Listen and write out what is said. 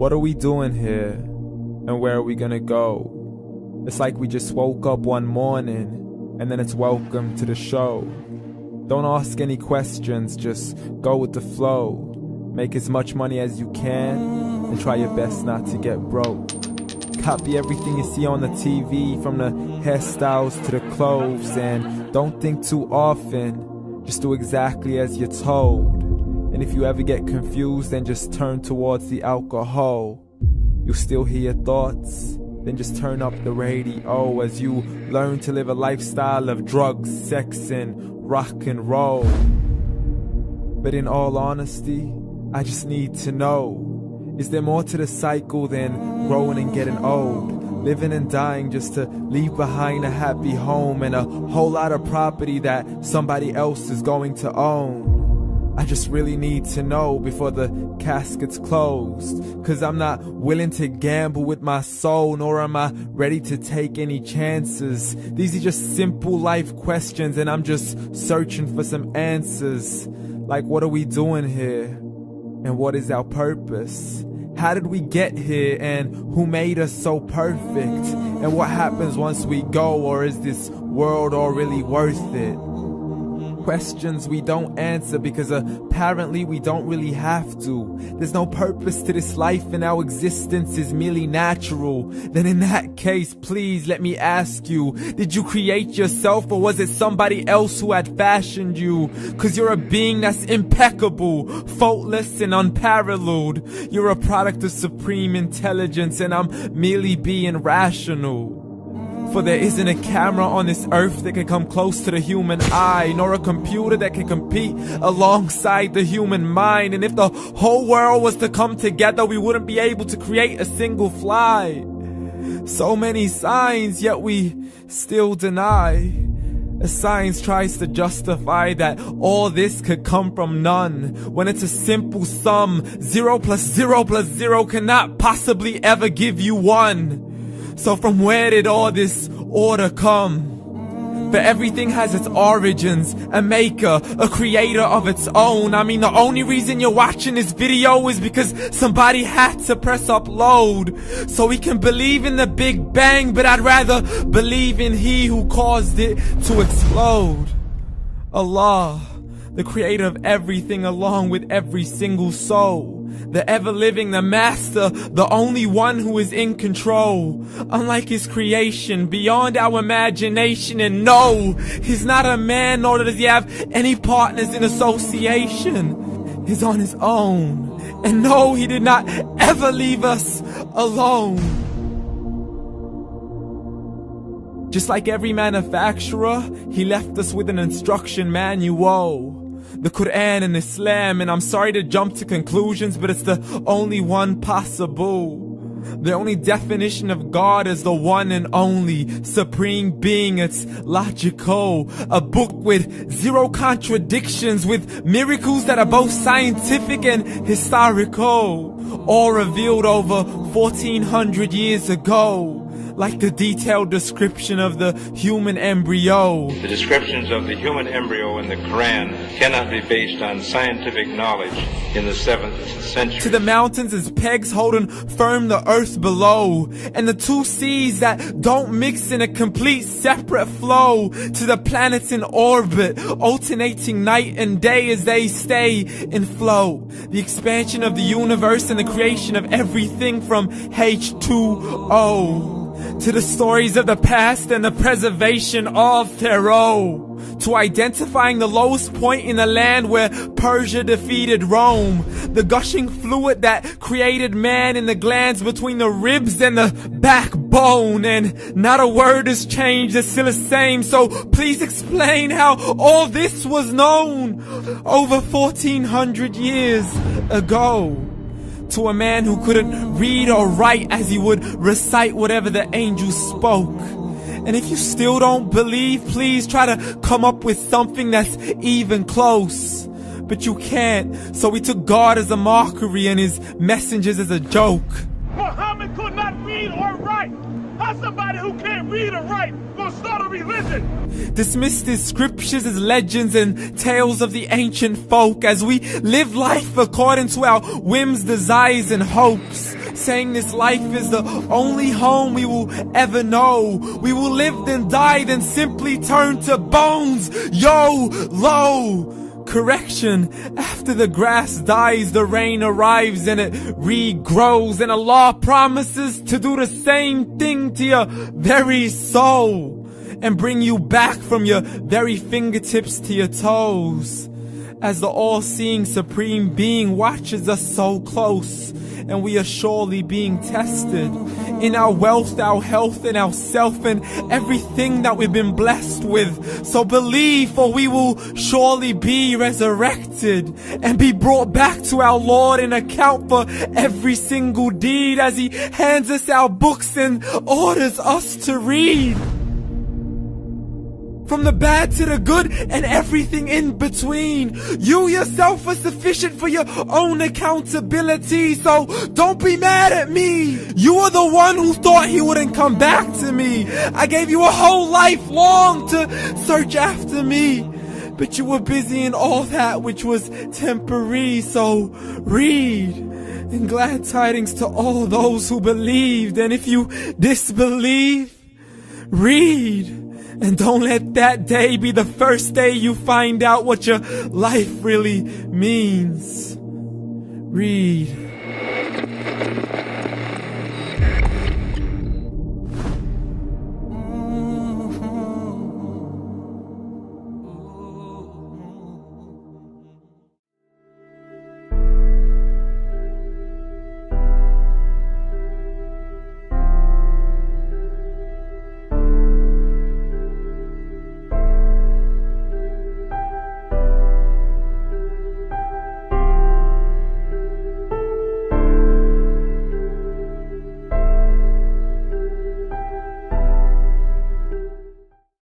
What are we doing here? And where are we gonna go? It's like we just woke up one morning, and then it's welcome to the show. Don't ask any questions, just go with the flow. Make as much money as you can, and try your best not to get broke. Copy everything you see on the TV, from the hairstyles to the clothes, and don't think too often, just do exactly as you're told. And if you ever get confused, then just turn towards the alcohol. You'll still hear your thoughts, then just turn up the radio as you learn to live a lifestyle of drugs, sex, and rock and roll. But in all honesty, I just need to know, is there more to the cycle than growing and getting old? Living and dying just to leave behind a happy home and a whole lot of property that somebody else is going to own. I just really need to know before the casket's closed, 'cause I'm not willing to gamble with my soul, nor am I ready to take any chances. These are just simple life questions, and I'm just searching for some answers. Like, what are we doing here? And what is our purpose? How did we get here, and who made us so perfect? And what happens once we go, or is this world all really worth it? Questions we don't answer because apparently we don't really have to. There's no purpose to this life and our existence is merely natural. Then in that case, please let me ask you, did you create yourself, or was it somebody else who had fashioned you? 'Cause you're a being that's impeccable, faultless and unparalleled. You're a product of supreme intelligence, and I'm merely being rational. For there isn't a camera on this earth that can come close to the human eye, nor a computer that can compete alongside the human mind. And if the whole world was to come together, we wouldn't be able to create a single fly. So many signs, yet we still deny. As science tries to justify that all this could come from none, when it's a simple sum. 0 plus 0 plus 0 cannot possibly ever give you 1. So from where did all this order come? For everything has its origins, a maker, a creator of its own. I mean, the only reason you're watching this video is because somebody had to press upload. So we can believe in the Big Bang, but I'd rather believe in He who caused it to explode. Allah, the creator of everything along with every single soul. The ever-living, the master, the only one who is in control. Unlike his creation, beyond our imagination. And no, he's not a man, nor does he have any partners in association. He's on his own. And no, he did not ever leave us alone. Just like every manufacturer, he left us with an instruction manual. The Quran and Islam, and I'm sorry to jump to conclusions, but it's the only one possible. The only definition of God is the one and only supreme being. It's logical, a book with 0 contradictions, with miracles that are both scientific and historical, all revealed over 1400 years ago. Like the detailed description of the human embryo. The descriptions of the human embryo in the Quran cannot be based on scientific knowledge in the 7th century. To the mountains as pegs holding firm the earth below, and the 2 seas that don't mix in a complete separate flow. To the planets in orbit, alternating night and day as they stay in flow. The expansion of the universe and the creation of everything from H2O. To the stories of the past and the preservation of Pharaoh. To identifying the lowest point in the land where Persia defeated Rome. The gushing fluid that created man in the glands between the ribs and the backbone. And not a word has changed, it's still the same. So please explain how all this was known over 1400 years ago. To a man who couldn't read or write as he would recite whatever the angels spoke. And if you still don't believe, please try to come up with something that's even close. But you can't, so we took God as a mockery and his messengers as a joke. Muhammad could not read or write. How's somebody who can't read or write gonna start a religion? Dismissed his scriptures as legends and tales of the ancient folk, as we live life according to our whims, desires and hopes. saying this life is the only home we will ever know. We will live then die, then simply turn to bones. YOLO! Correction, after the grass dies, the rain arrives and it regrows, and Allah promises to do the same thing to your very soul and bring you back from your very fingertips to your toes, as the all-seeing supreme being watches us so close, and we are surely being tested in our wealth, our health, and our self, and everything that we've been blessed with. So believe, for we will surely be resurrected and be brought back to our Lord and account for every single deed, as He hands us our books and orders us to read. From the bad to the good and everything in between. You yourself are sufficient for your own accountability, so don't be mad at me. You are the one who thought He wouldn't come back to me. I gave you a whole life long to search after me, but you were busy in all that which was temporary. So read, and glad tidings to all those who believed. And if you disbelieve, read. And don't let that day be the first day you find out what your life really means. Read.